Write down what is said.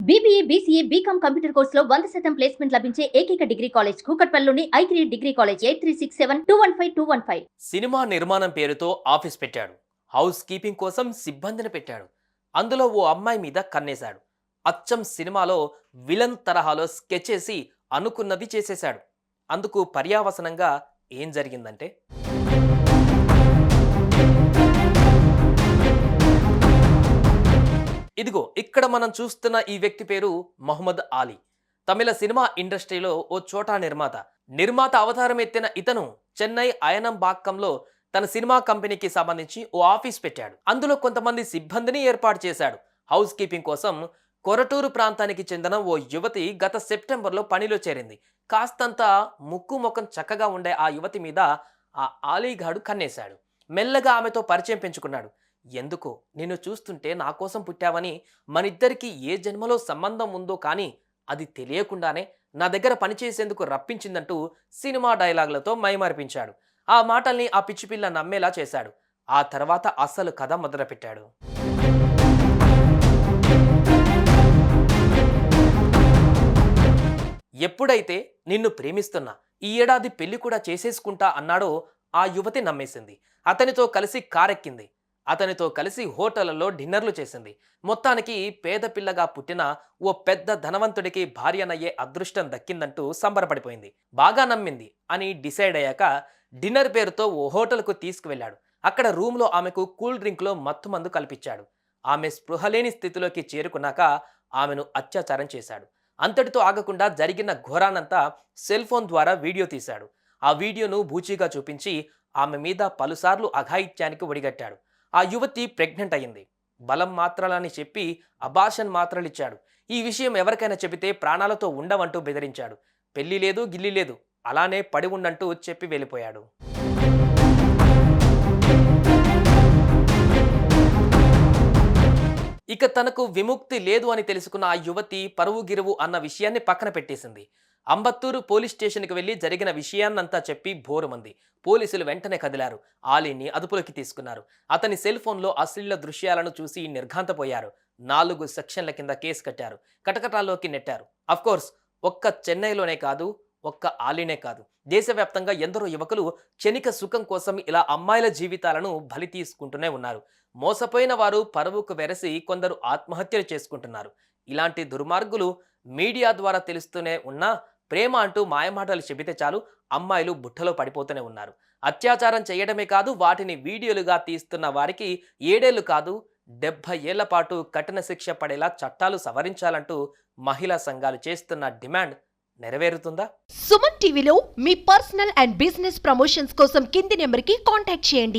BBA, BCA, BCom computer కోర్సులో 100% placement లభించే ఏకైక డిగ్రీ కాలేజ్ కూకట్పల్లిలోని I3 డిగ్రీ కాలేజ్ 8367215215. సినిమా నిర్మాణం పేరుతో ఆఫీస్ పెట్టాడు. హౌస్ కీపింగ్ కోసం సిబ్బందిని పెట్టాడు. అందులో ఓ అమ్మాయి మీద కన్నేశాడు. అచ్చం సినిమాలో విలన్ తరహాలో స్కెచ్ చేసి అనుకున్నది చేసేశాడు. అందుకు పర్యావసనంగా ఏం జరిగిందంటే, ఇదిగో ఇక్కడ మనం చూస్తున్న ఈ వ్యక్తి పేరు మహమ్మద్ ఆలీ. తమిళ సినిమా ఇండస్ట్రీలో ఓ చోటా నిర్మాత అవతారం ఎత్తిన ఇతను చెన్నై అయనంబాక్కంలో తన సినిమా కంపెనీకి సంబంధించి ఓ ఆఫీస్ పెట్టాడు. అందులో కొంతమంది సిబ్బందిని ఏర్పాటు చేశాడు. హౌస్ కీపింగ్ కోసం కొరటూరు ప్రాంతానికి చెందిన ఓ యువతి గత సెప్టెంబర్లో పనిలో చేరింది. కాస్తంత ముక్కు ముఖం చక్కగా ఉండే ఆ యువతి మీద ఆ ఆలీగాడు కన్నేశాడు. మెల్లగా ఆమెతో పరిచయం పెంచుకున్నాడు. ఎందుకో నిన్ను చూస్తుంటే నా కోసం పుట్టావని, మనిద్దరికి ఏ జన్మలో సంబంధం ఉందో కానీ అది తెలియకుండానే నా దగ్గర పనిచేసేందుకు రప్పించిందంటూ సినిమా డైలాగులతో మైమరిపించాడు. ఆ మాటల్ని ఆ పిచ్చిపిల్ల నమ్మేలా చేశాడు. ఆ తర్వాత అసలు కథ మొదలుపెట్టాడు. ఎప్పుడైతే నిన్ను ప్రేమిస్తున్నా, ఈ ఏడాది పెళ్లి కూడా చేసేసుకుంటా అన్నాడో ఆ యువతి నమ్మేసింది. అతనితో కలిసి కారెక్కింది. అతనితో కలిసి హోటళ్లలో డిన్నర్లు చేసింది. మొత్తానికి పేద పిల్లగా పుట్టిన ఓ పెద్ద ధనవంతుడికి భార్యనయ్యే అదృష్టం దక్కిందంటూ సంబరపడిపోయింది. బాగా నమ్మింది అని డిసైడ్ అయ్యాక డిన్నర్ పేరుతో ఓ హోటల్కు తీసుకువెళ్ళాడు. అక్కడ రూమ్లో ఆమెకు కూల్ డ్రింక్లో మత్తుమందు కల్పించాడు. ఆమె స్పృహలేని స్థితిలోకి చేరుకున్నాక ఆమెను అత్యాచారం చేశాడు. అంతటితో ఆగకుండా జరిగిన ఘోరానంతా సెల్ ఫోన్ ద్వారా వీడియో తీశాడు. ఆ వీడియోను బూచీగా చూపించి ఆమె మీద పలుసార్లు అఘాయిత్యానికి ఒడిగట్టాడు. ఆ యువతి ప్రెగ్నెంట్ అయ్యింది. బలం మాత్రలని చెప్పి అబార్షన్ మాత్రలిచ్చాడు. ఈ విషయం ఎవరికైనా చెబితే ప్రాణాలతో ఉండవంటూ బెదిరించాడు. పెళ్లి లేదు గిల్లి లేదు, అలానే పడి ఉండంటూ చెప్పి వెళ్ళిపోయాడు. ఇక తనకు విముక్తి లేదు అని తెలుసుకున్న ఆ యువతి పరువు గిరువు అన్న విషయాన్ని పక్కన పెట్టేసింది. అంబత్తూరు పోలీస్ స్టేషన్కి వెళ్లి జరిగిన విషయాన్నంతా చెప్పి బోరుమంది. పోలీసులు వెంటనే కదిలారు. ఆలీని అదుపులోకి తీసుకున్నారు. అతని సెల్ ఫోన్లో అశ్లీల దృశ్యాలను చూసి నిర్ఘాంతపోయారు. 4 సెక్షన్ల కింద కేసు కట్టారు. కటకటాల్లోకి నెట్టారు. అఫ్కోర్స్ ఒక్క చెన్నైలోనే కాదు, ఒక్క ఆలీనే కాదు, దేశవ్యాప్తంగా ఎందరో యువకులు క్షణిక సుఖం కోసం ఇలా అమ్మాయిల జీవితాలను బలి తీసుకుంటూనే ఉన్నారు. మోసపోయిన వారు పరువుకు వెరసి కొందరు ఆత్మహత్యలు చేసుకుంటున్నారు. ఇలాంటి దుర్మార్గులు మీడియా ద్వారా తెలుస్తూనే ఉన్నా ప్రేమ అంటూ మాయమాటలు చెబితే చాలు అమ్మాయిలు బుట్టలో పడిపోతూనే ఉన్నారు. అత్యాచారం చేయడమే కాదు, వాటిని వీడియోలుగా తీస్తున్న వారికి 7 ఏళ్లు కాదు 70 ఏళ్ల పాటు కఠిన శిక్ష పడేలా చట్టాలు సవరించాలంటూ మహిళా సంఘాలు చేస్తున్న డిమాండ్ నెరవేరుతుందా? సుమన్ టీవీలో మీ పర్సనల్ అండ్ బిజినెస్ ప్రమోషన్స్ కోసం కింది నెంబర్కి కాంటాక్ట్ చేయండి.